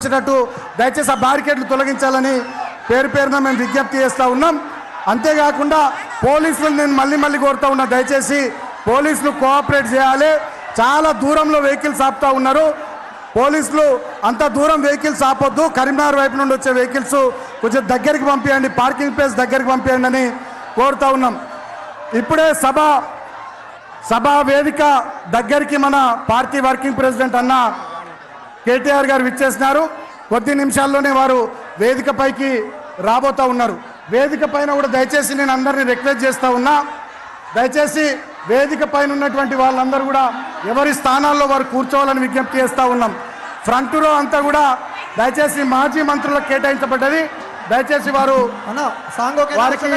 వచ్చేటట్టు దయచేసి ఆ బ్యారికేడ్లు తొలగించాలని పేరు పేరున మేము విజ్ఞప్తి చేస్తూ ఉన్నాం. అంతేకాకుండా పోలీసులు నేను మళ్ళీ కోరుతూ ఉన్నా, దయచేసి పోలీసులు కోఆపరేట్ చేయాలి. చాలా దూరంలో వెహికల్స్ ఆపుతూ ఉన్నారు. పోలీసులు అంత దూరం వెహికల్స్ ఆపొద్దు, కరీంనగర్ వైపు నుండి వచ్చే వెహికల్స్ కొంచెం దగ్గరికి పంపించండి, పార్కింగ్ ప్లేస్ దగ్గరికి పంపించండి అని కోరుతూ ఉన్నాం. ఇప్పుడే సభా వేదిక దగ్గరికి మన పార్టీ వర్కింగ్ ప్రెసిడెంట్ అన్న కేటీఆర్ గారు విచ్చేసినారు. కొద్ది నిమిషాల్లోనే వారు వేదిక పైకి రాబోతూ ఉన్నారు. వేదిక పైన కూడా దయచేసి నేను అందరినీ రిక్వెస్ట్ చేస్తూ ఉన్నా, దయచేసి వేదిక పైన ఉన్నటువంటి వాళ్ళందరూ కూడా ఎవరి స్థానాల్లో వారు కూర్చోవాలని విజ్ఞప్తి చేస్తూ ఉన్నాం. ఫ్రంట్ రో అంతా కూడా దయచేసి మాజీ మంత్రులకు కేటాయించబడ్డది, దయచేసి వారు వారికి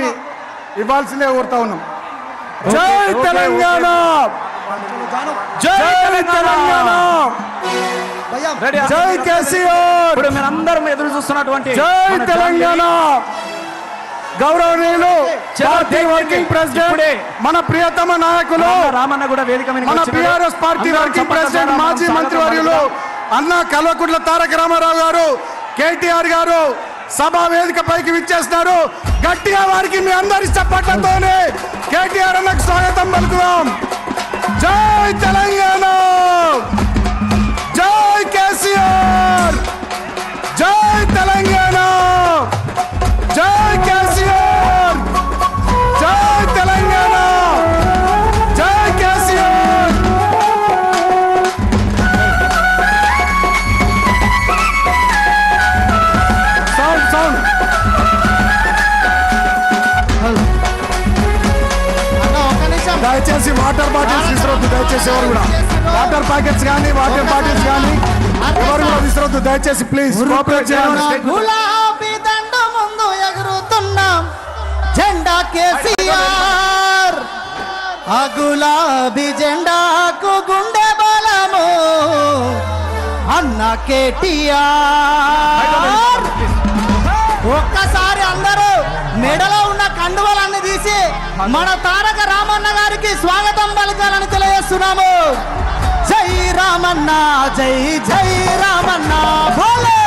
ఇవ్వాల్సిందే కోరుతా ఉన్నాం. జై తెలంగాణ, జై తెలంగాణ, జై కేసీఆర్. ఇప్పుడు మీరందరం ఎదురు చూస్తున్నటువంటి జై తెలంగాణ. గౌరవనీయులు పార్టీ వర్కింగ్ ప్రెసిడెంట్ మన ప్రియతమ నాయకులు రామన్న కూడా వేదిక మీద మన టిఆర్ఎస్ పార్టీ వర్కింగ్ ప్రెసిడెంట్ మాజీ మంత్రివర్యులు అన్న కల్వకుంట్ల తారక రామారావు గారు, కేటీఆర్ గారు సభా వేదిక పైకి విచ్చేస్తున్నారు. గట్టిగా వారికి మీ అందరి చప్పట్లతోనే కేటీఆర్ అన్నకు స్వాగతం పలుకుదాం. జై తెలంగాణ, జై కేసీఆర్, జై తెలంగాణ, జై కేసీఆర్, జై తెలంగాణ, జై కేసీఆర్. సౌండ్ దయచేసి వాటర్ బాటిల్స్ విసరొద్దు, దయచేసి ఎవరు కూడా వాటర్ ప్యాకెట్స్ కానీ వాటర్ బాటిల్స్ కానీ ఎవరు కూడా విసరొద్దు, దయచేసి ప్లీజ్ కోఆపరేట్ చేయాలి. గులాబీ దండ ముందు ఎగురుతున్నాం జెండా కేసీఆర్, ఆ గులాబీ జెండాకు గుండె బలము అన్న కేటీఆర్. ఒక్కసారి అందరూ మెడలో ఉన్న కండువలన్నీ తీసి మన తారక రామన్న గారికి స్వాగతం పలకాలని తెలియజేస్తున్నాము. జై రామన్న, జై జై రామన్న, భోలే.